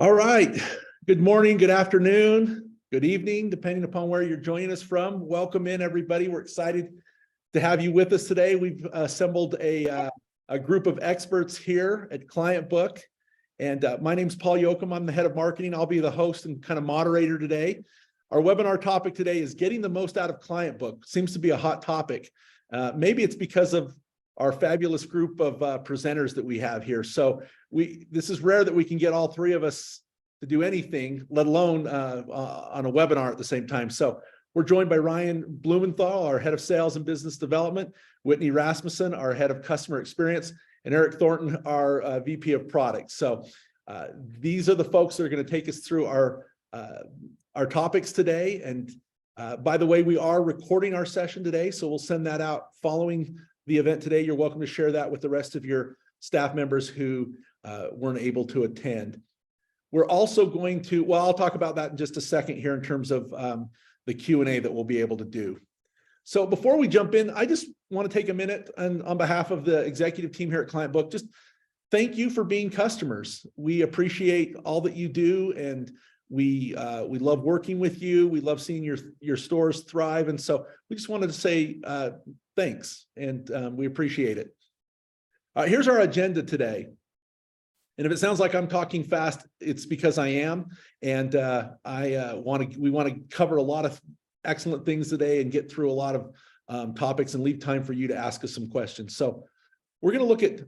All right. Good morning, good afternoon, good evening, depending upon where you're joining us from. Welcome in, everybody. We're excited to have you with us today. We've assembled a group of experts here at Clientbook. And my name's Paul Yoakum. I'm the head of marketing. I'll be the host and kind of moderator today. Our webinar topic today is getting the most out of Clientbook. Seems to be a hot topic. Maybe it's because of our fabulous group of presenters that we have here. So this is rare that we can get all three of us to do anything, let alone on a webinar at the same time. So we're joined by Ryan Blumenthal, our head of sales and business development, Whitney Rasmussen, our head of customer experience, and Eric Thornton, our VP of product. So these are the folks that are going to take us through our topics today. And by the way, we are recording our session today, so we'll send that out following the event today. You're welcome to share that with the rest of your staff members who weren't able to attend. We're also going to, well, I'll talk about that in just a second here in terms of the Q&A that we'll be able to do. So before we jump in, I just want to take a minute and on behalf of the executive team here at Clientbook, just thank you for being customers. We appreciate all that you do, and we love working with you. We love seeing your stores thrive. And so we just wanted to say thanks, and we appreciate it. Here's our agenda today. And if it sounds like I'm talking fast, it's because I am. And we want to cover a lot of excellent things today and get through a lot of topics and leave time for you to ask us some questions. So we're going to look at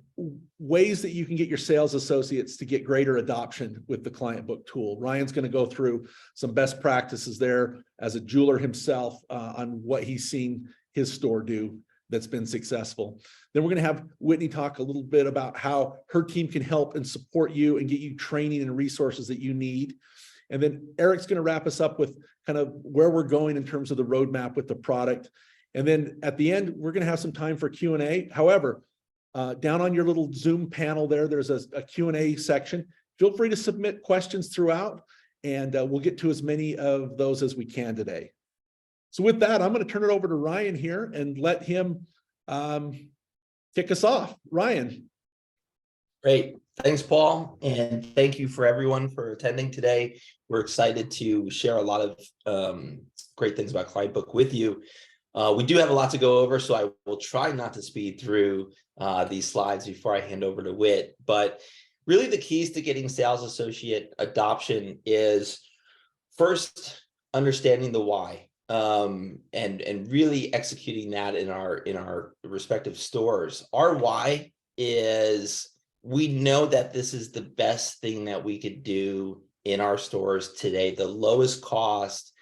ways that you can get your sales associates to get greater adoption with the Clientbook tool. Ryan's going to go through some best practices there as a jeweler himself on what he's seen his store do that's been successful. Then we're going to have Whitney talk a little bit about how her team can help and support you and get you training and resources that you need. And then Eric's going to wrap us up with kind of where we're going in terms of the roadmap with the product. And then at the end, we're going to have some time for Q&A. However, down on your little Zoom panel there, there's a Q&A section. Feel free to submit questions throughout, and we'll get to as many of those as we can today. So with that, I'm going to turn it over to Ryan here and let him kick us off. Ryan. Great. Thanks, Paul. And thank you for everyone for attending today. We're excited to share a lot of great things about Clientbook with you. We do have a lot to go over, so I will try not to speed through these slides before I hand over to Whit. But really the keys to getting sales associate adoption is first understanding the why. And really executing that in our respective stores. Our why is we know that this is the best thing that we could do in our stores today, the lowest cost,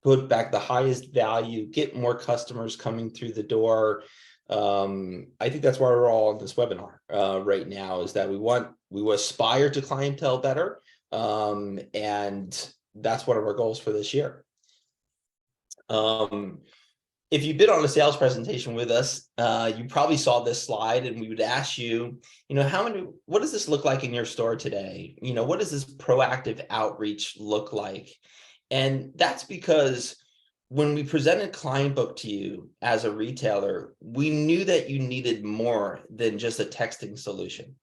put back the highest value, get more customers coming through the door. I think that's why we're all on this webinar right now, is that we aspire to clientele better. And that's one of our goals for this year. If you've been on a sales presentation with us, you probably saw this slide, and we would ask you, what does this look like in your store today? What does this proactive outreach look like? And that's because when we presented Clientbook to you as a retailer, we knew that you needed more than just a texting solution.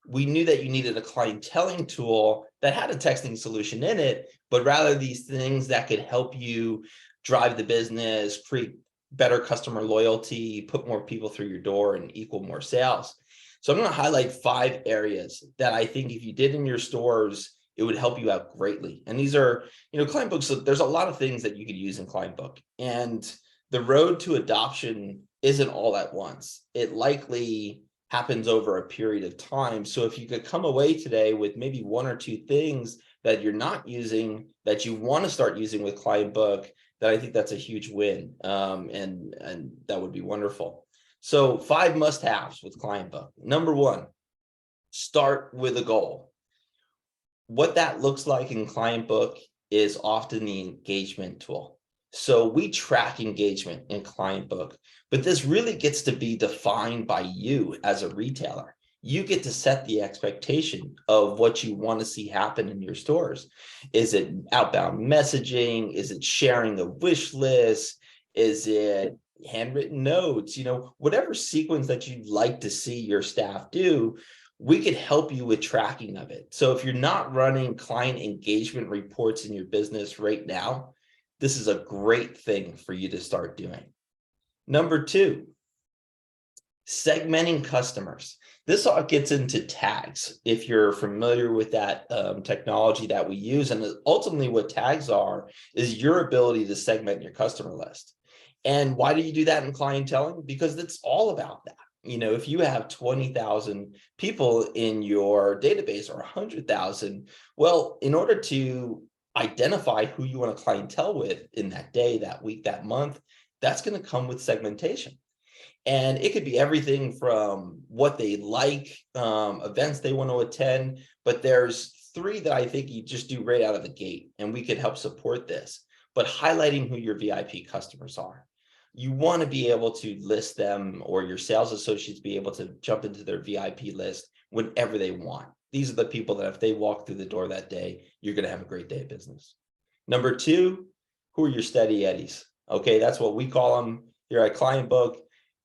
We knew that you needed a clienteling tool that had a texting solution in it, but rather these things that could help you drive the business, create better customer loyalty, put more people through your door, and equal more sales. So I'm going to highlight 5 areas that I think if you did in your stores, it would help you out greatly. And these are, Clientbook, so there's a lot of things that you could use in Clientbook. And the road to adoption isn't all at once. It likely happens over a period of time. So if you could come away today with maybe 1 or 2 things that you're not using, that you want to start using with Clientbook, that I think that's a huge win, and that would be wonderful. So 5 must-haves with Clientbook. Number 1, start with a goal. What that looks like in Clientbook is often the engagement tool. So we track engagement in Clientbook, but this really gets to be defined by you as a retailer. You get to set the expectation of what you want to see happen in your stores. Is it outbound messaging? Is it sharing a wish list? Is it handwritten notes? Whatever sequence that you'd like to see your staff do, we could help you with tracking of it. So if you're not running client engagement reports in your business right now, this is a great thing for you to start doing. Number two, segmenting customers. This all gets into tags, if you're familiar with that technology that we use. And ultimately what tags are is your ability to segment your customer list. And why do you do that in clienteling? Because it's all about that. You know, if you have 20,000 people in your database or 100,000, well, in order to identify who you want to clientele with in that day, that week, that month, that's going to come with segmentation. And it could be everything from what they like, events they want to attend, but there's three that I think you just do right out of the gate, and we could help support this. But highlighting who your VIP customers are. You want to be able to list them, or your sales associates be able to jump into their VIP list whenever they want. These are the people that if they walk through the door that day, you're going to have a great day of business. Number two, who are your steady eddies? Okay, that's what we call them here at Clientbook.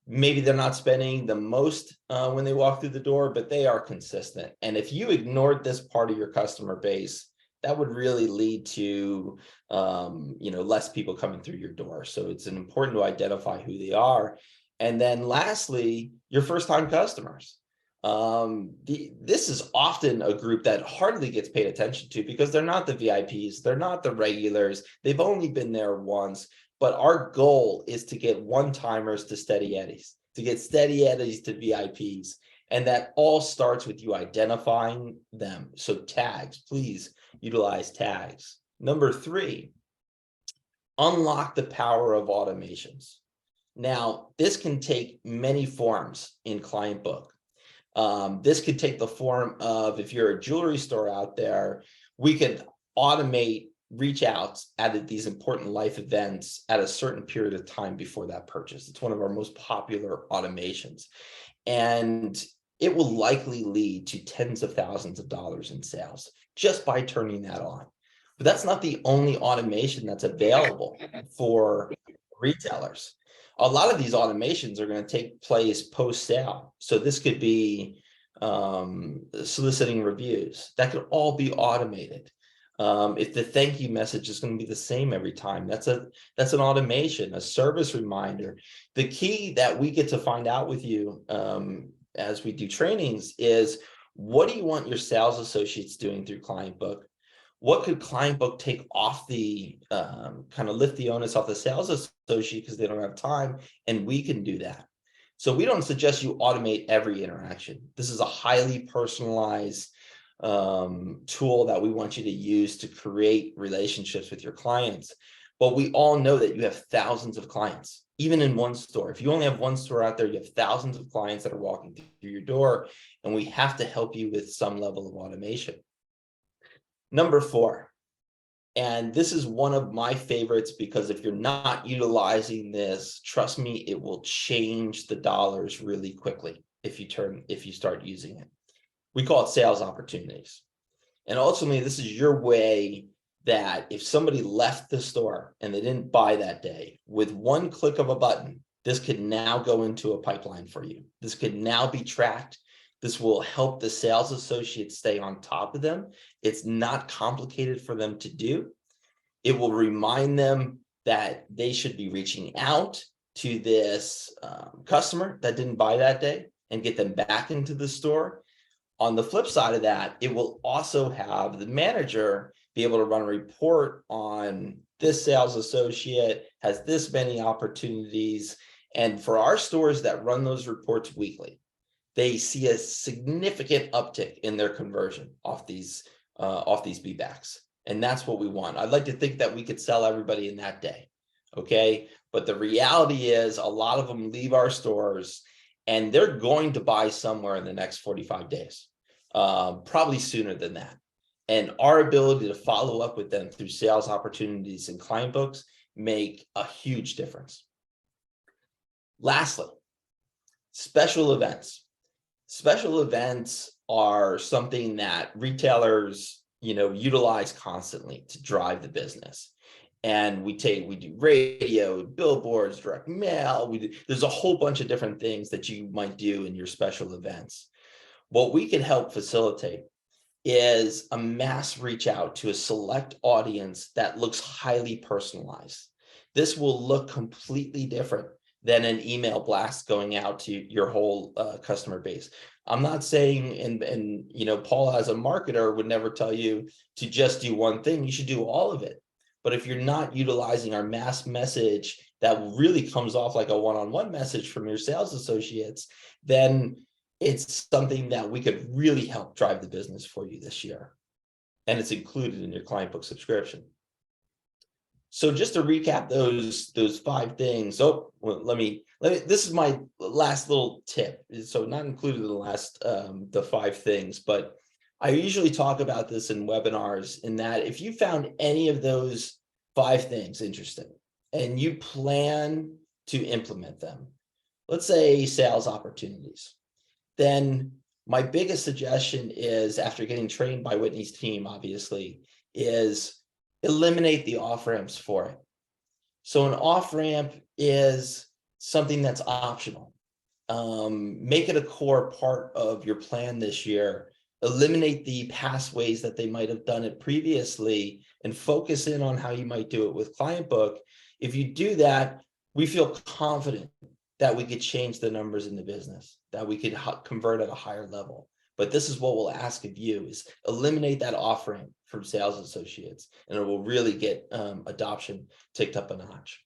Maybe they're not spending the most when they walk through the door, but they are consistent. And if you ignored this part of your customer base, that would really lead to less people coming through your door. So it's important to identify who they are. And then lastly, your first-time customers. This is often a group that hardly gets paid attention to because they're not the VIPs, they're not the regulars, they've only been there once. But our goal is to get one-timers to steady eddies, to get steady eddies to VIPs. And that all starts with you identifying them. So tags, please utilize tags. Number three, unlock the power of automations. Now, this can take many forms in Clientbook. This could take the form of, if you're a jewelry store out there, we could automate reach outs at these important life events at a certain period of time before that purchase. It's one of our most popular automations. And it will likely lead to tens of thousands of dollars in sales just by turning that on. But that's not the only automation that's available for retailers. A lot of these automations are going to take place post-sale. So this could be soliciting reviews. That could all be automated. If the thank you message is going to be the same every time, that's an automation, a service reminder. The key that we get to find out with you as we do trainings is, what do you want your sales associates doing through Clientbook? What could Clientbook take off the kind of lift the onus off the sales associate because they don't have time, and we can do that. So we don't suggest you automate every interaction. This is a highly personalized tool that we want you to use to create relationships with your clients. But we all know that you have thousands of clients, even in one store. If you only have one store out there, you have thousands of clients that are walking through your door, and we have to help you with some level of automation. Number four, and this is one of my favorites, because if you're not utilizing this, trust me, it will change the dollars really quickly if you start using it. We call it sales opportunities. And ultimately, this is your way that if somebody left the store and they didn't buy that day, with one click of a button, this could now go into a pipeline for you. This could now be tracked. This will help the sales associates stay on top of them. It's not complicated for them to do. It will remind them that they should be reaching out to this customer that didn't buy that day and get them back into the store. On the flip side of that, it will also have the manager be able to run a report on this sales associate has this many opportunities. And for our stores that run those reports weekly, they see a significant uptick in their conversion off these beatbacks. And that's what we want. I'd like to think that we could sell everybody in that day. Okay. But the reality is, a lot of them leave our stores and they're going to buy somewhere in the next 45 days, probably sooner than that. And our ability to follow up with them through sales opportunities and Clientbooks make a huge difference. Lastly, special events. Special events are something that retailers, utilize constantly to drive the business. And we do radio, billboards, direct mail. There's a whole bunch of different things that you might do in your special events. What we can help facilitate is a mass reach out to a select audience that looks highly personalized. This will look completely different than an email blast going out to your whole customer base. I'm not saying, and Paul as a marketer would never tell you to just do one thing. You should do all of it. But if you're not utilizing our mass message that really comes off like a one-on-one message from your sales associates, then it's something that we could really help drive the business for you this year. And it's included in your Clientbook subscription. So just to recap those 5 things. Oh, well, let me, this is my last little tip. So not included in the last, the 5 things, but I usually talk about this in webinars, in that if you found any of those 5 things interesting and you plan to implement them, let's say sales opportunities, then my biggest suggestion is, after getting trained by Whitney's team, obviously, is eliminate the off ramps for it. So an off ramp is something that's optional. Make it a core part of your plan this year. Eliminate the past ways that they might have done it previously and focus in on how you might do it with Clientbook. If you do that, we feel confident that we could change the numbers in the business, that we could convert at a higher level. But this is what we'll ask of you, is eliminate that offering from sales associates, and it will really get adoption ticked up a notch.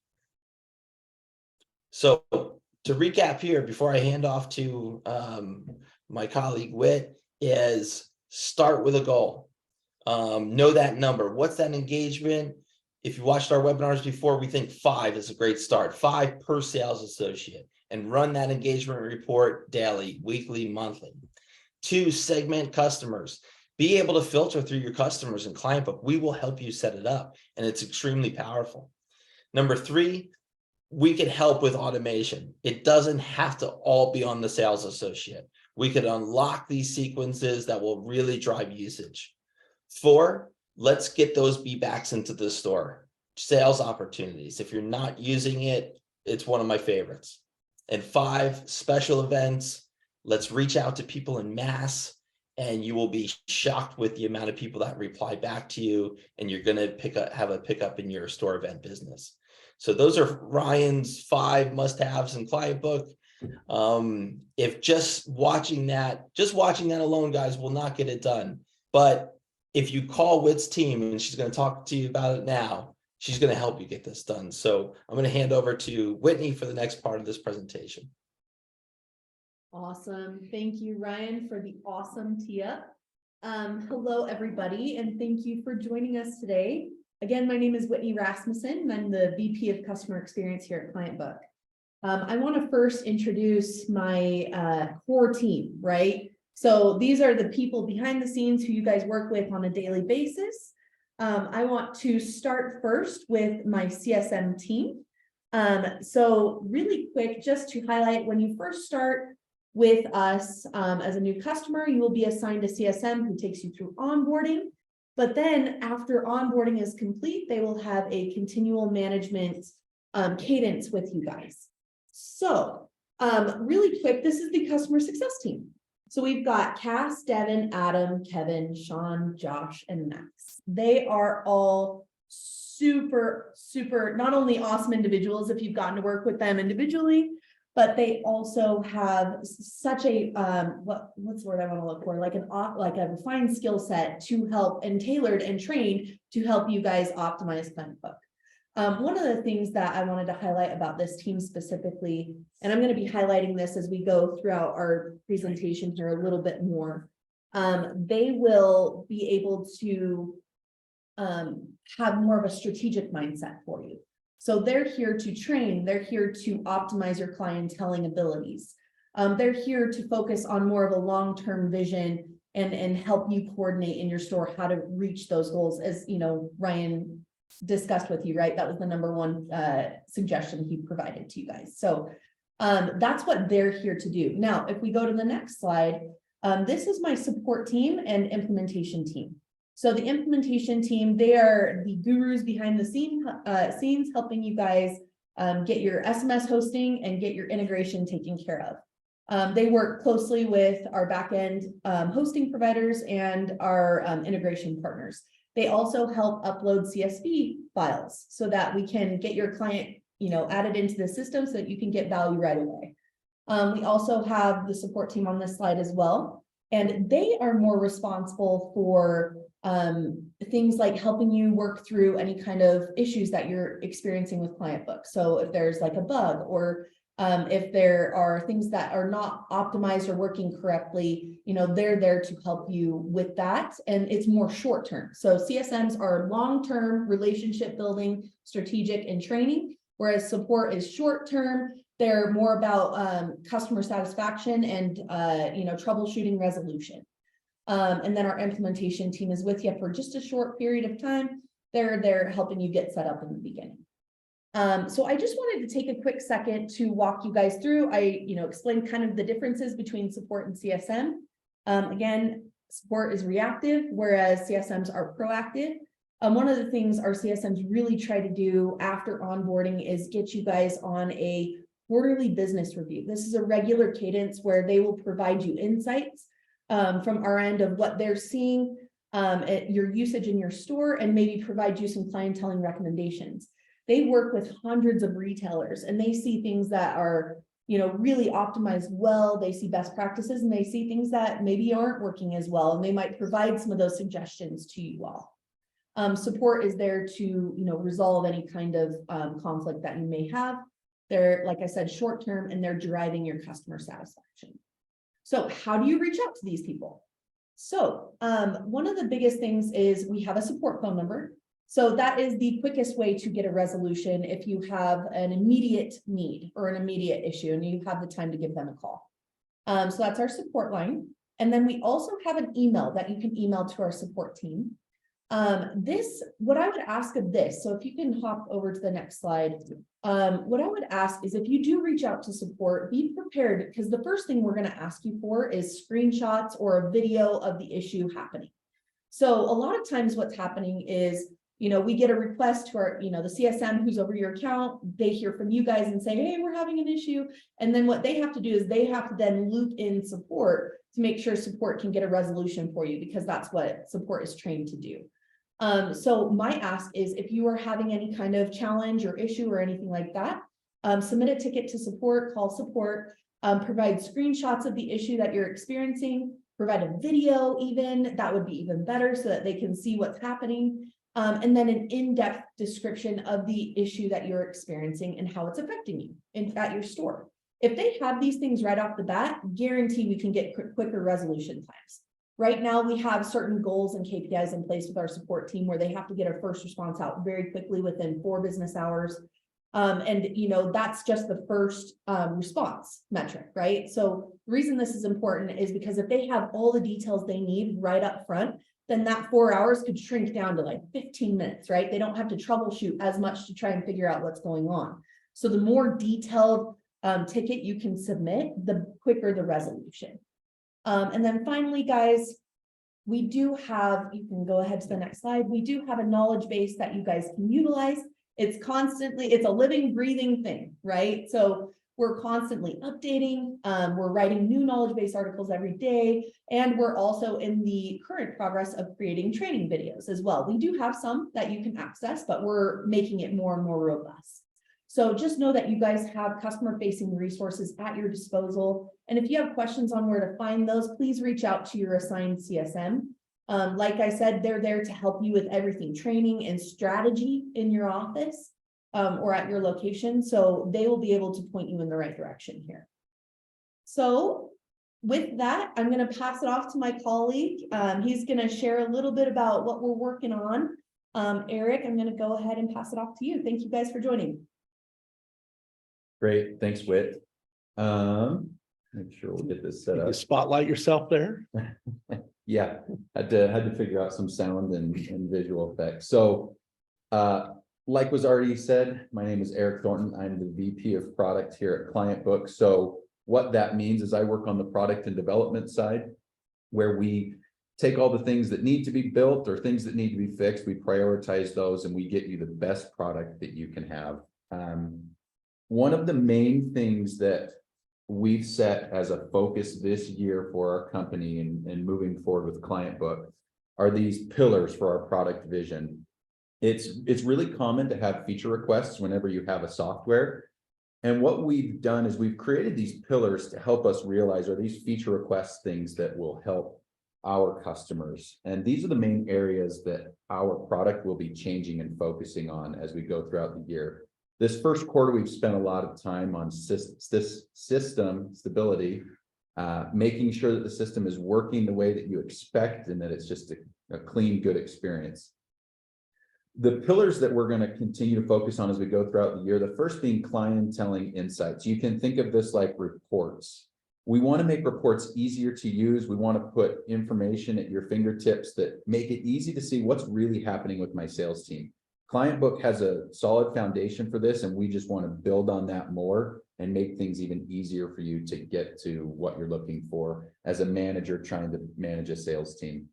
So to recap here, before I hand off to my colleague Whit, is start with a goal. Know that number. What's that engagement? If you watched our webinars before, we think 5 is a great start. 5 per sales associate, and run that engagement report daily, weekly, monthly. 2, segment customers. Be able to filter through your customers in Clientbook. We will help you set it up, and it's extremely powerful. Number 3, we can help with automation. It doesn't have to all be on the sales associate. We could unlock these sequences that will really drive usage. 4, let's get those be-backs into the store. Sales opportunities. If you're not using it, it's one of my favorites. And 5, special events. Let's reach out to people in mass, and you will be shocked with the amount of people that reply back to you, and you're going to have a pickup in your store event business. So those are Ryan's 5 must-haves in Clientbook. If just watching that alone, guys, will not get it done. But if you call Whit's team, and she's going to talk to you about it now, she's going to help you get this done. So I'm going to hand over to Whitney for the next part of this presentation. Awesome. Thank you, Ryan, for the awesome tee-up. Hello, everybody, and thank you for joining us today. Again, my name is Whitney Rasmussen, and I'm the VP of Customer Experience here at Clientbook. I want to first introduce my core team, right? So these are the people behind the scenes who you guys work with on a daily basis. I want to start first with my CSM team. So really quick, just to highlight, when you first start with us as a new customer, you will be assigned a CSM who takes you through onboarding. But then after onboarding is complete, they will have a continual management cadence with you guys. So really quick, this is the customer success team. So we've got Cass, Devin, Adam, Kevin, Sean, Josh, and Max. They are all super, not only awesome individuals if you've gotten to work with them individually, but they also have such a what's the word I want to look for, like a refined skill set to help, and tailored and trained to help you guys optimize Clientbook. One of the things that I wanted to highlight about this team specifically, and I'm going to be highlighting this as we go throughout our presentation here a little bit more, they will be able to have more of a strategic mindset for you. So they're here to train, they're here to optimize your clienteling abilities. They're here to focus on more of a long-term vision and help you coordinate in your store how to reach those goals, as you know, Ryan discussed with you, right? That was the number 1 suggestion he provided to you guys. So that's what they're here to do. Now, if we go to the next slide, this is my support team and implementation team. So the implementation team, they are the gurus behind the scenes helping you guys get your SMS hosting and get your integration taken care They work closely with our backend hosting providers and our integration partners. They also help upload CSV files so that we can get your client, added into the system so that you can get value right away. We also have the support team on this slide as well, and they are more responsible for things like helping you work through any kind of issues that you're experiencing with Clientbook. So if there's like a bug, or if there are things that are not optimized or working correctly, they're there to help you with that. And it's more short term. So CSMs are long-term relationship building, strategic, and training, whereas support is short term. They're more about customer satisfaction and troubleshooting resolution. And then our implementation team is with you for just a short period of time. They're helping you get set up in the beginning. So I just wanted to take a quick second to walk you guys through. I explained kind of the differences between support and CSM. Again, support is reactive, whereas CSMs are proactive. One of the things our CSMs really try to do after onboarding is get you guys on a quarterly business review. This is a regular cadence where they will provide you insights from our end of what they're seeing at your usage in your store, and maybe provide you some clienteling recommendations. They work with hundreds of retailers, and they see things that are, really optimized well. They see best practices, and they see things that maybe aren't working as well, and they might provide some of those suggestions to you all. Support is there to, resolve any kind of conflict that you may have. They're, like I said, short term, and they're driving your customer satisfaction. So how do you reach out to these people? So one of the biggest things is we have a support phone number. So that is the quickest way to get a resolution if you have an immediate need or an immediate issue and you have the time to give them a call. So that's our support line. And then we also have an email that you can email to our support team. What I would ask of this, so if you can hop over to the next slide, what I would ask is if you do reach out to support, be prepared, because the first thing we're going to ask you for is screenshots or a video of the issue happening. So a lot of times what's happening is, we get a request to our, the CSM who's over your account, they hear from you guys and say, hey, we're having an issue. And then what they have to do is they have to then loop in support to make sure support can get a resolution for you, because that's what support is trained to do. So my ask is, if you are having any kind of challenge or issue or anything like that, submit a ticket to support, call support, provide screenshots of the issue that you're experiencing, provide a video even, that would be even better so that they can see what's happening. And then an in-depth description of the issue that you're experiencing and how it's affecting you at your store. If they have these things right off the bat, guarantee we can get quicker resolution times. Right now, we have certain goals and KPIs in place with our support team where they have to get a first response out very quickly within 4 business hours. And that's just the first response metric, right? So the reason this is important is because if they have all the details they need right up front, then that 4 hours could shrink down to like 15 minutes, right? They don't have to troubleshoot as much to try and figure out what's going on. So the more detailed ticket you can submit, the quicker the resolution. And then finally, guys, we do have, you can go ahead to the next slide. We do have a knowledge base that you guys can utilize. It's a living, breathing thing, right? So we're constantly updating. We're writing new knowledge base articles every day. And we're also in the current progress of creating training videos as well. We do have some that you can access, but we're making it more and more robust. So just know that you guys have customer-facing resources at your disposal. And if you have questions on where to find those, please reach out to your assigned CSM. Like I said, they're there to help you with everything, training and strategy in your office or at your location. So they will be able to point you in the right direction here. So with that, I'm going to pass it off to my colleague. He's going to share a little bit about what we're working on. Eric, I'm going to go ahead and pass it off to you. Thank you guys for joining. Great, thanks, Whit. Make sure we'll get this set You up. spotlight yourself there. Yeah, had to figure out some sound and visual effects. So, like was already said, my name is Eric Thornton. I'm the VP of Product here at Clientbook. So what that means is I work on the product and development side, where we take all the things that need to be built or things that need to be fixed. We prioritize those and we get you the best product that you can have. One of the main things that we've set as a focus this year for our company and moving forward with Clientbook are these pillars for our product vision. It's really common to have feature requests whenever you have a software. And what we've done is we've created these pillars to help us realize, are these feature requests things that will help our customers? And these are the main areas that our product will be changing and focusing on as we go throughout the year. This first quarter, we've spent a lot of time on system stability, making sure that the system is working the way that you expect and that it's just a clean, good experience. The pillars that we're going to continue to focus on as we go throughout the year, the first being clienteling insights. You can think of this like reports. We want to make reports easier to use. We want to put information at your fingertips that make it easy to see what's really happening with my sales team. Clientbook has a solid foundation for this, and we just want to build on that more and make things even easier for you to get to what you're looking for as a manager trying to manage a sales team.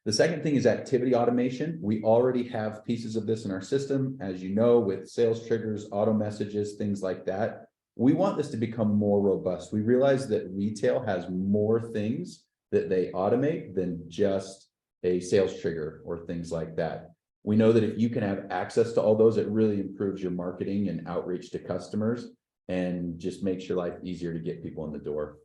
The second thing is activity automation. We already have pieces of this in our system, as you know, with sales triggers, auto messages, things like that. We want this to become more robust. We realize that retail has more things that they automate than just a sales trigger or things like that. We know that if you can have access to all those, it really improves your marketing and outreach to customers and just makes your life easier to get people in the door.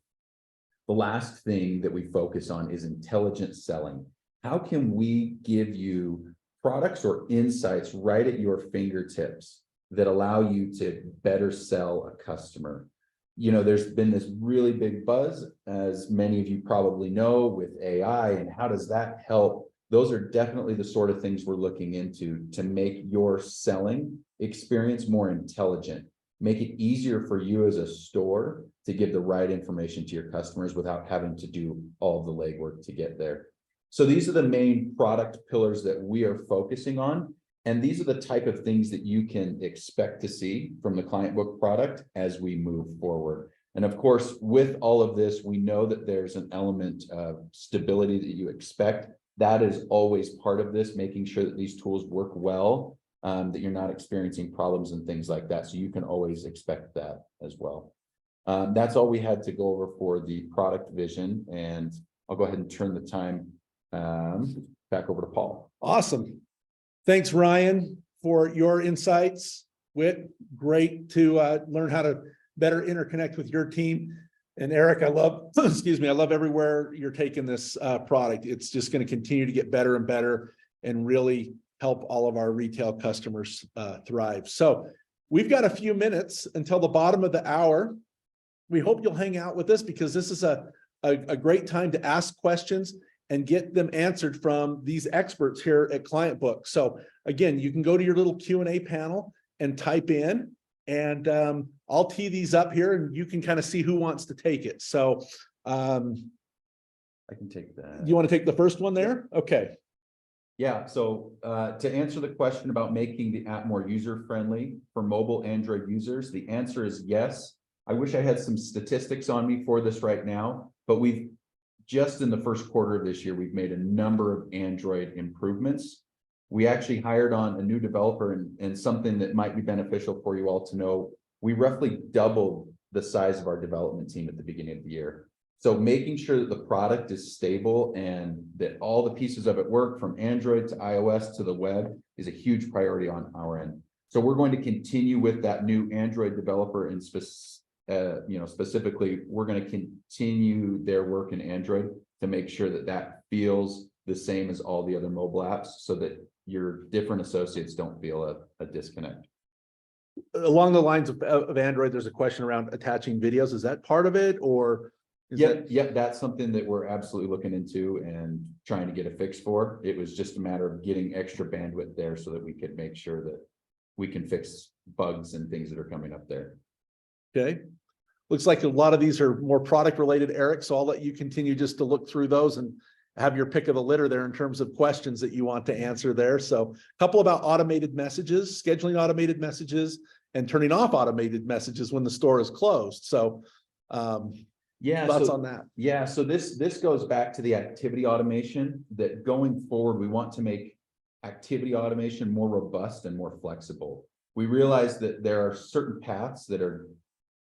The last thing that we focus on is intelligent selling. How can we give you products or insights right at your fingertips that allow you to better sell a customer? You know, there's been this really big buzz, as many of you probably know, with AI, and how does that help? Those are definitely the sort of things we're looking into to make your selling experience more intelligent, make it easier for you as a store to give the right information to your customers without having to do all the legwork to get there. So these are the main product pillars that we are focusing on. And these are the type of things that you can expect to see from the Clientbook product as we move forward. And of course, with all of this, we know that there's an element of stability that you expect. That is always part of this, making sure that these tools work well, that you're not experiencing problems and things like that. So you can always expect that as well. That's all we had to go over for the product vision. And I'll go ahead and turn the time back over to Paul. Awesome. Thanks, Ryan, for your insights. Whit, great to learn how to better interconnect with your team. And Eric, I love, excuse me, I love everywhere you're taking this product. It's just going to continue to get better and better and really help all of our retail customers thrive. So we've got a few minutes until the bottom of the hour. We hope you'll hang out with us because this is a great time to ask questions and get them answered from these experts here at Clientbook. So again, you can go to your little Q&A panel and type in, and I'll tee these up here and you can kind of see who wants to take it. So I can take that. You want to take the first one there? Okay. Yeah, so to answer the question about making the app more user-friendly for mobile Android users, the answer is yes. I wish I had some statistics on me for this right now, but we've just in the first quarter of this year, we've made a number of Android improvements. We actually hired on a new developer, and something that might be beneficial for you all to know, we roughly doubled the size of our development team at the beginning of the year. So making sure that the product is stable and that all the pieces of it work from Android to iOS to the web is a huge priority on our end. So we're going to continue with that new Android developer, and specifically, we're going to continue their work in Android to make sure that that feels the same as all the other mobile apps, so that your different associates don't feel a disconnect. Along the lines of Android, there's a question around attaching videos. Is that part of it, or? Yep, that's something that we're absolutely looking into and trying to get a fix for. It was just a matter of getting extra bandwidth there so that we could make sure that we can fix bugs and things that are coming up there. Okay. Looks like a lot of these are more product related, Eric, so I'll let you continue just to look through those and have your pick of the litter there in terms of questions that you want to answer there. So a couple about automated messages, scheduling automated messages, and turning off automated messages when the store is closed. So thoughts on that? Yeah, so this goes back to the activity automation, that going forward, we want to make activity automation more robust and more flexible. We realize that there are certain paths that are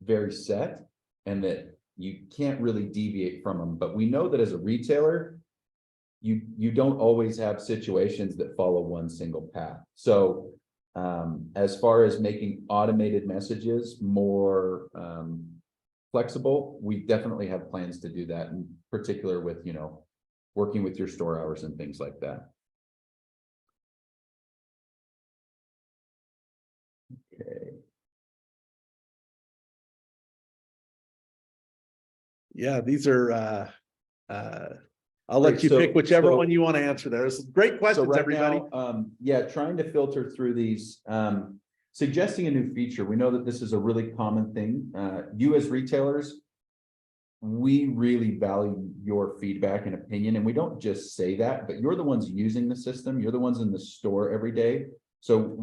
very set, and that you can't really deviate from them. But we know that as a retailer, you don't always have situations that follow one single path. So as far as making automated messages more flexible, we definitely have plans to do that, in particular with, working with your store hours and things like that. Okay. Yeah, these are, I'll let Great, you pick whichever so- one you want to answer. There's great questions, right everybody. now, yeah, trying to filter through these, suggesting a new feature. We know that this is a really common thing. You as retailers, we really value your feedback and opinion, and we don't just say that, but you're the ones using the system. You're the ones in the store every day. So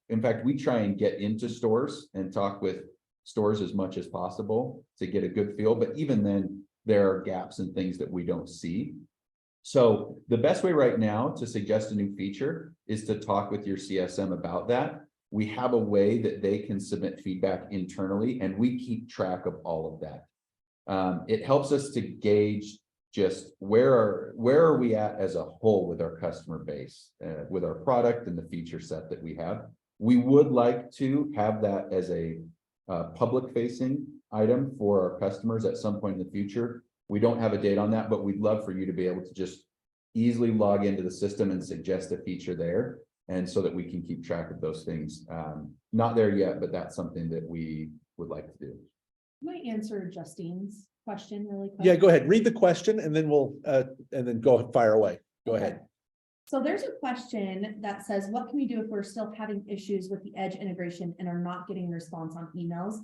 in fact, we try and get into stores and talk with stores as much as possible to get a good feel. But even then, there are gaps and things that we don't see. So the best way right now to suggest a new feature is to talk with your CSM about that. We have a way that they can submit feedback internally, and we keep track of all of that. It helps us to gauge just where are we at as a whole with our customer base, with our product and the feature set that we have. We would like to have that as a public facing item for our customers at some point in the future. We don't have a date on that, but we'd love for you to be able to just easily log into the system and suggest a feature there. And so that we can keep track of those things. Not there yet, but that's something that we would like to do. Can I answer Justine's question really quick? Yeah, go ahead. Read the question and then we'll, and then go fire away. Go Okay. ahead. So there's a question that says, what can we do if we're still having issues with the Edge integration and are not getting a response on emails?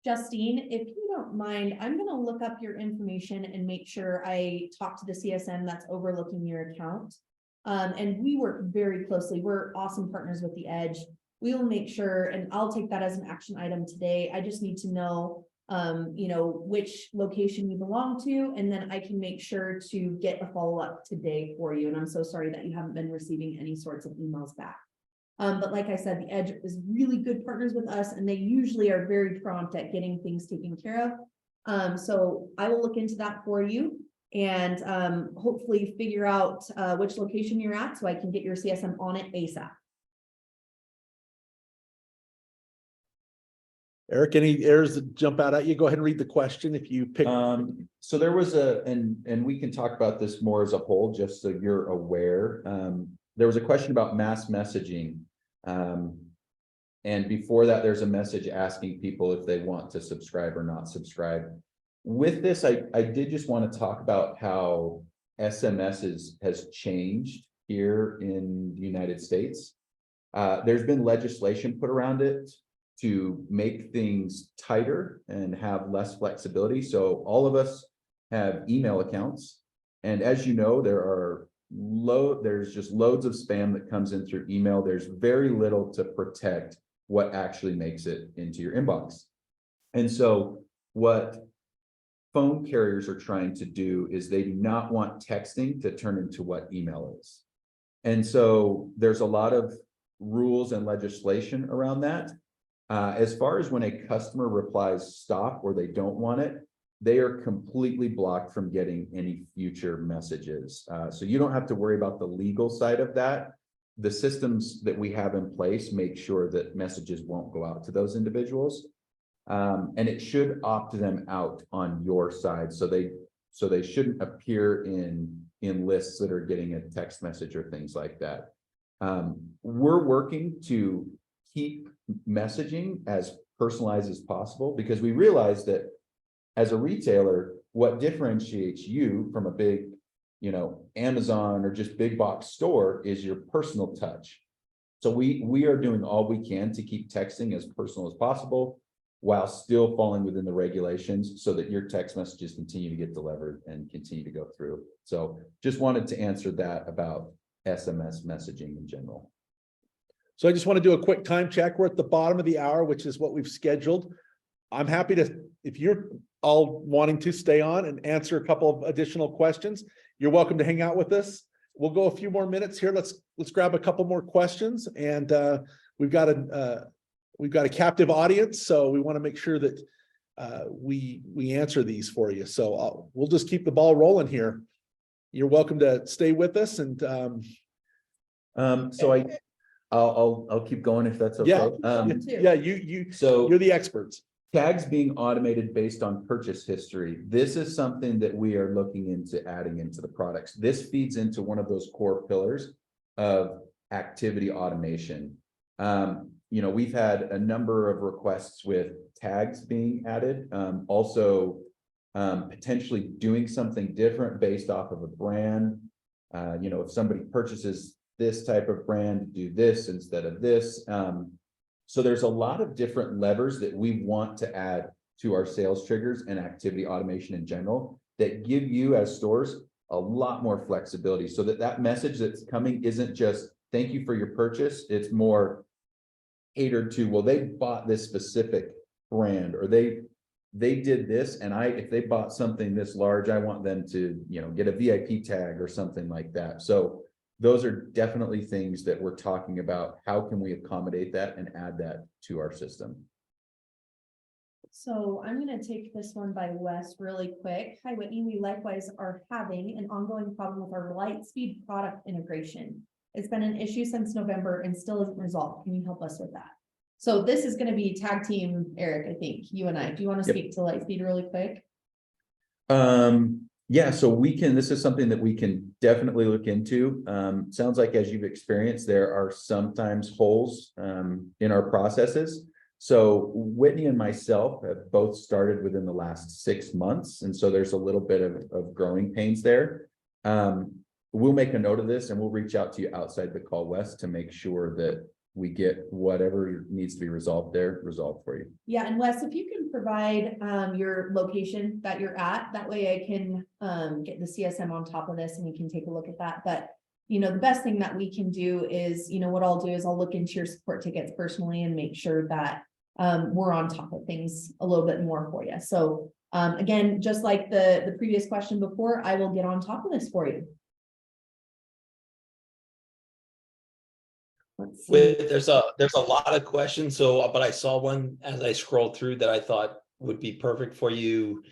Justine, if you don't mind, I'm going to look up your information and make sure I talk to the CSM that's overlooking your account. And we work very closely. We're awesome partners with the Edge. We will make sure, and I'll take that as an action item today. I just need to know, which location you belong to, and then I can make sure to get a follow-up today for you. And I'm so sorry that you haven't been receiving any sorts of emails back. But like I said, the Edge is really good partners with us, and they usually are very prompt at getting things taken care of. So I will look into that for you and hopefully figure out which location you're at so I can get your CSM on it ASAP. Eric, any errors that jump out at you? Go ahead and read the question if you pick. So there was and we can talk about this more as a whole, just so you're aware. There was a question about mass messaging. And before that, there's a message asking people if they want to subscribe or not subscribe. With this, I did just want to talk about how SMS has changed here in the United States. There's been legislation put around it to make things tighter and have less flexibility. So all of us have email accounts. And as you know, there's just loads of spam that comes in through email. There's very little to protect what actually makes it into your inbox. And so what phone carriers are trying to do is they do not want texting to turn into what email is. And so there's a lot of rules and legislation around that. As far as when a customer replies stop or they don't want it, they are completely blocked from getting any future messages. So you don't have to worry about the legal side of that. The systems that we have in place make sure that messages won't go out to those individuals. And it should opt them out on your side. So they shouldn't appear in lists that are getting a text message or things like that. We're working to keep messaging as personalized as possible, because we realize that as a retailer, what differentiates you from a big, Amazon or just big box store is your personal touch. So we are doing all we can to keep texting as personal as possible while still falling within the regulations so that your text messages continue to get delivered and continue to go through. So just wanted to answer that about SMS messaging in general. So I just want to do a quick time check. We're at the bottom of the hour, which is what we've scheduled. I'm happy to, if you're all wanting to stay on and answer a couple of additional questions, you're welcome to hang out with us. We'll go a few more minutes here. Let's grab a couple more questions, and we've got a captive audience, so we want to make sure that we answer these for you. So we'll just keep the ball rolling here. You're welcome to stay with us and So I'll keep going if that's yeah, okay. yeah, you're So the experts. tags being automated based on purchase history. This is something that we are looking into adding into the products. This feeds into one of those core pillars of activity automation. We've had a number of requests with tags being added. Also, potentially doing something different based off of a brand. If somebody purchases this type of brand, do this instead of this. So there's a lot of different levers that we want to add to our sales triggers and activity automation in general that give you as stores a lot more flexibility so that message that's coming isn't just thank you for your purchase. It's more catered to, well, they bought this specific brand or they did this, and if they bought something this large, I want them to, get a VIP tag or something like that. So those are definitely things that we're talking about. How can we accommodate that and add that to our system? So I'm going to take this one by Wes really quick. Hi, Whitney. We likewise are having an ongoing problem with our Lightspeed product integration. It's been an issue since November and still isn't resolved. Can you help us with that? So this is going to be tag team, Eric, I think, you and I. Do you want to speak to Lightspeed really quick? Yeah, so this is something that we can definitely look into. Sounds like as you've experienced, there are sometimes holes in our processes. So Whitney and myself have both started within the last 6 months. And so there's a little bit of growing pains there. We'll make a note of this and we'll reach out to you outside the call, Wes, to make sure that we get whatever needs to be resolved for you. Yeah, and Wes, if you can provide your location that you're at, that way I can get the CSM on top of this and we can take a look at that. But the best thing that we can do is, what I'll do is I'll look into your support tickets personally and make sure that we're on top of things a little bit more for you. So again, just like the previous question before, I will get on top of this for you. Let's see. There's a lot of questions. So, but I saw one as I scrolled through that I thought would be perfect for you.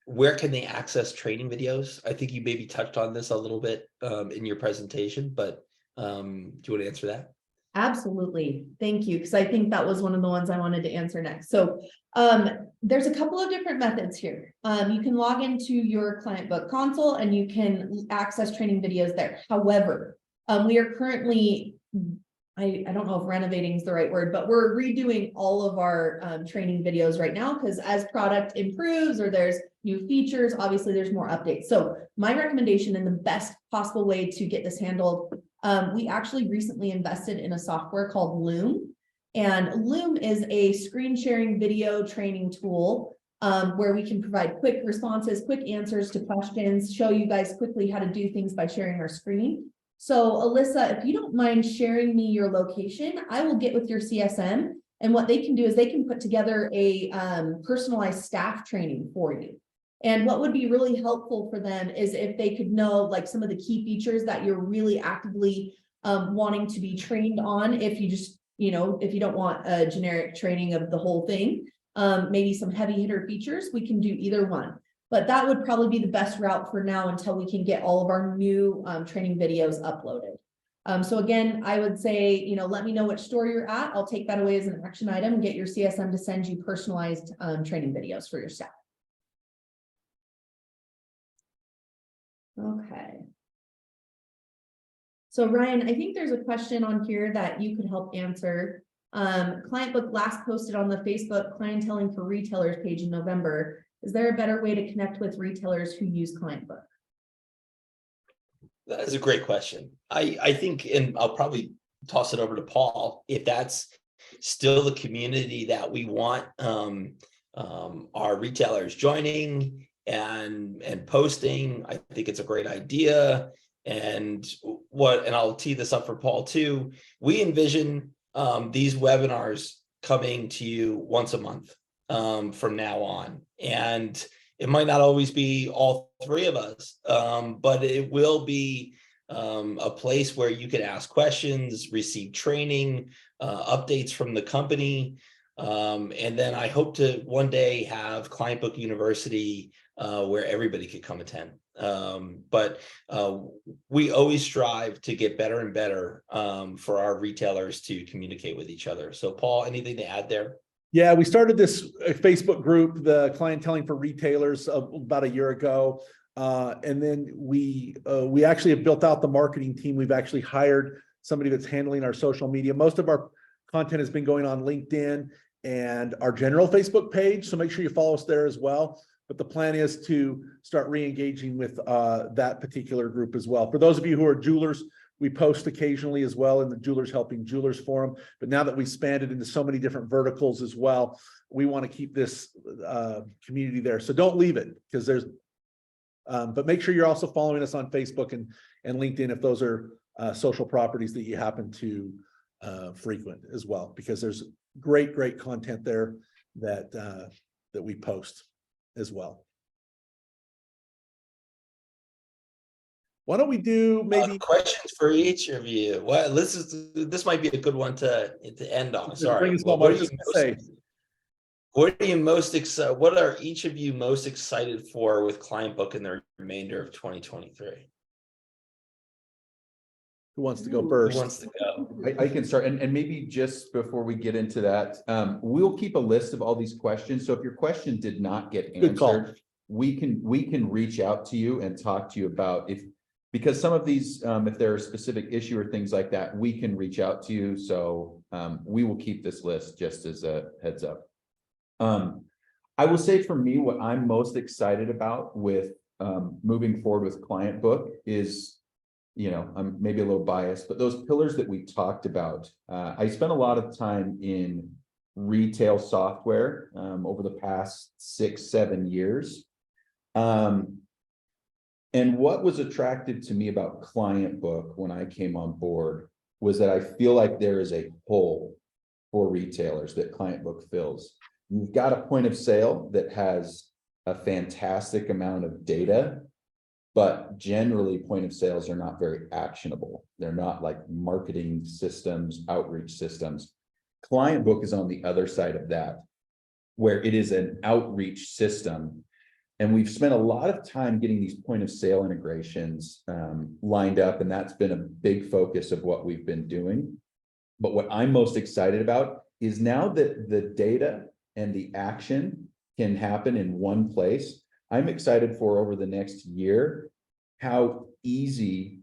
Where can they access training videos? I think you maybe touched on this a little bit in your presentation, but do you want to answer that? Absolutely. Thank you. Because I think that was one of the ones I wanted to answer next. So there's a couple of different methods here. You can log into your Clientbook console and you can access training videos there. However, we are currently, I don't know if renovating is the right word, but we're redoing all of our training videos right now because as product improves or there's new features, obviously there's more updates. So my recommendation and the best possible way to get this handled, we actually recently invested in a software called Loom. And Loom is a screen sharing video training tool where we can provide quick responses, quick answers to questions, show you guys quickly how to do things by sharing our screen. So Alyssa, if you don't mind sharing me your location, I will get with your CSM and what they can do is they can put together a personalized staff training for you. And what would be really helpful for them is if they could know like some of the key features that you're really actively wanting to be trained on. If you just, if you don't want a generic training of the whole thing, maybe some heavy hitter features, we can do either one. But that would probably be the best route for now until we can get all of our new training videos uploaded. So again, I would say, let me know which store you're at. I'll take that away as an action item and get your CSM to send you personalized training videos for your staff. Okay. So Ryan, I think there's a question on here that you could help answer. Clientbook last posted on the Facebook clienteling for retailers page in November. Is there a better way to connect with retailers who use Clientbook? That is a great question. I think, and I'll probably toss it over to Paul, if that's still the community that we want our retailers joining and posting. I think it's a great idea. And I'll tee this up for Paul too. We envision these webinars coming to you once a month from now on. And it might not always be all three of us, but it will be a place where you can ask questions, receive training, updates from the company. And then I hope to one day have Clientbook University where everybody could come attend. But we always strive to get better and better for our retailers to communicate with each other. So Paul, anything to add there? Yeah, we started this Facebook group, the Clienteling for Retailers, about a year ago. And then we actually have built out the marketing team. We've actually hired somebody that's handling our social media. Most of our content has been going on LinkedIn and our general Facebook page. So make sure you follow us there as well. But the plan is to start re-engaging with that particular group as well. For those of you who are jewelers, we post occasionally as well in the Jewelers Helping Jewelers Forum. But now that we've expanded into so many different verticals as well, we want to keep this community there. So don't leave it, because there's, but make sure you're also following us on Facebook and LinkedIn if those are social properties that you happen to frequent as well, because there's great content there that that we post as well. Why don't we do maybe Questions for each of you? Well, this might be a good one to end on. Sorry. bring us home? I was just gonna say, What are you most excited? What are each of you most excited for with Clientbook in the remainder of 2023? who wants to go Who first? wants to go? I can start, and maybe just before we get into that, we'll keep a list of all these questions. So if your question did not get Good call. answered, we can reach out to you and talk to you about because some of these, if there are specific issue or things like that, we can reach out to you. So we will keep this list just as a heads up. I will say for me, what I'm most excited about with moving forward with Clientbook is, I'm maybe a little biased, but those pillars that we talked about, I spent a lot of time in retail software over the past 6-7 years. And what was attractive to me about Clientbook when I came on board was that I feel like there is a hole for retailers that Clientbook fills. You've got a point of sale that has a fantastic amount of data, but generally point of sales are not very actionable. They're not like marketing systems, outreach systems. Clientbook is on the other side of that, where it is an outreach system. And we've spent a lot of time getting these point of sale integrations lined up, and that's been a big focus of what we've been doing. But what I'm most excited about is now that the data and the action can happen in one place, I'm excited for over the next year how easy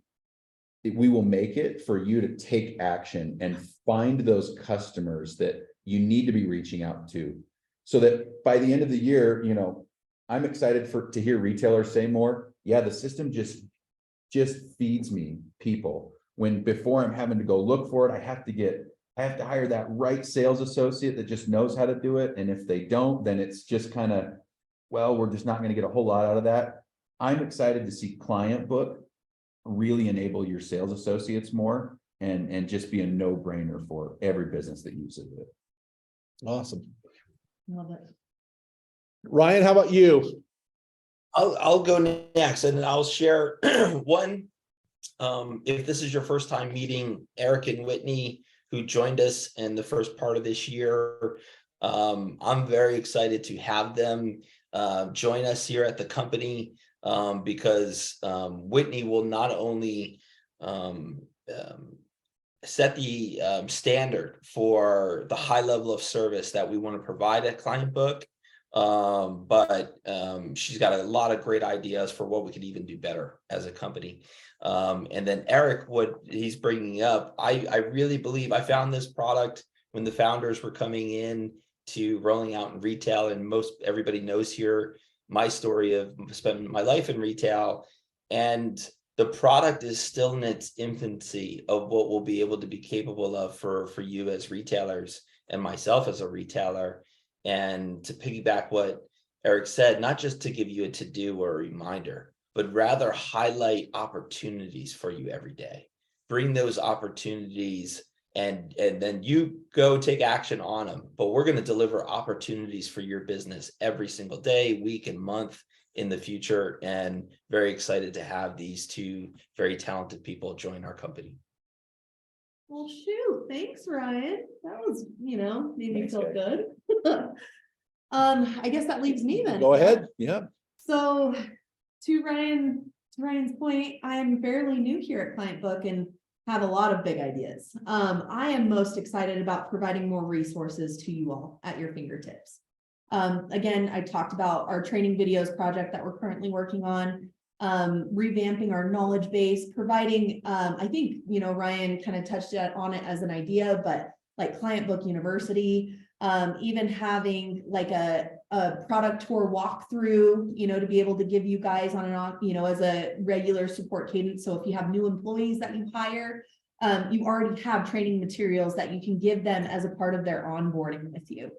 we will make it for you to take action and find those customers that you need to be reaching out to, so that by the end of the year, I'm excited to hear retailers say more. Yeah, the system just feeds me people, when before I'm having to go look for it, I have to hire that right sales associate that just knows how to do it. And if they don't, then it's just kind of, well, we're just not going to get a whole lot out of that. I'm excited to see Clientbook really enable your sales associates more and just be a no-brainer for every business that uses it. Awesome. Love it. Ryan, how about you? I'll go next, and I'll share one. If this is your first time meeting Eric and Whitney, who joined us in the first part of this year, I'm very excited to have them join us here at the company, because Whitney will not only set the standard for the high level of service that we want to provide at Clientbook, but she's got a lot of great ideas for what we could even do better as a company. And then Eric, what he's bringing up, I really believe I found this product when the founders were coming in to rolling out in retail, and everybody knows here my story of spending my life in retail, and the product is still in its infancy of what we'll be able to be capable of for you as retailers and myself as a retailer. And to piggyback what Eric said, not just to give you a to-do or a reminder, but rather highlight opportunities for you every day. Bring those opportunities and then you go take action on them. But we're going to deliver opportunities for your business every single day, week, and month in the future. And very excited to have these two very talented people join our company. Well, shoot, thanks, Ryan. That was, made me Thanks, feel guys. good. I guess that leaves me then. Go ahead. Yeah. So to Ryan's point, I'm fairly new here at Clientbook and have a lot of big ideas. I am most excited about providing more resources to you all at your fingertips. Again, I talked about our training videos project that we're currently working on, revamping our knowledge base, providing, I think, Ryan kind of touched on it as an idea, but like Clientbook University, even having like a product tour walkthrough, to be able to give you guys on and on, as a regular support cadence. So if you have new employees that you hire, you already have training materials that you can give them as a part of their onboarding with you.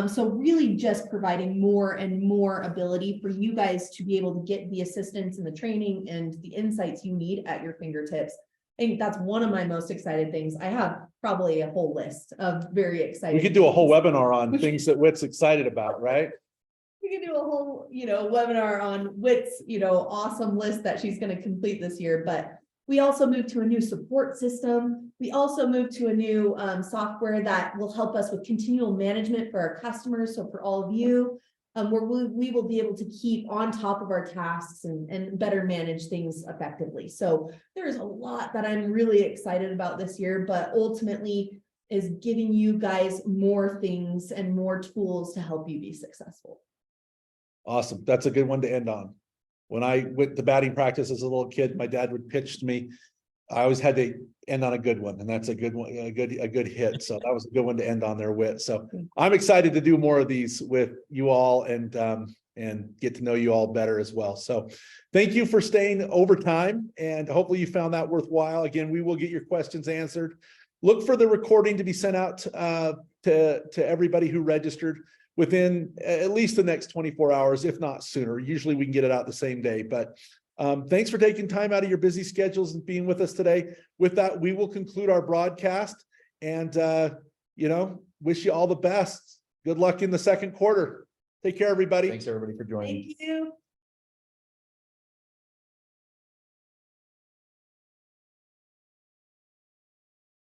So really just providing more and more ability for you guys to be able to get the assistance and the training and the insights you need at your fingertips. I think that's one of my most excited things. I have probably a whole list of very exciting. We could do a whole things. webinar on things that Whit's excited about, right? We could do a whole, webinar on Whit's, awesome list that she's going to complete this year. But we also moved to a new support system. We also moved to a new software that will help us with continual management for our customers. So for all of you, where we will be able to keep on top of our tasks and better manage things effectively. So there's a lot that I'm really excited about this year, but ultimately is giving you guys more things and more tools to help you be successful. Awesome. That's a good one to end on. When I went to batting practice as a little kid, my dad would pitch to me. I always had to end on a good one, and that's a good one, a good hit. So that was a good one to end on there with. So I'm excited to do more of these with you all and get to know you all better as well. So thank you for staying over time, and hopefully you found that worthwhile. Again, we will get your questions answered. Look for the recording to be sent out to everybody who registered within at least the next 24 hours, if not sooner. Usually we can get it out the same day, but thanks for taking time out of your busy schedules and being with us today. With that, we will conclude our broadcast and, wish you all the best. Good luck in the second quarter. Take care, everybody. Thanks, everybody, for joining. Thank you.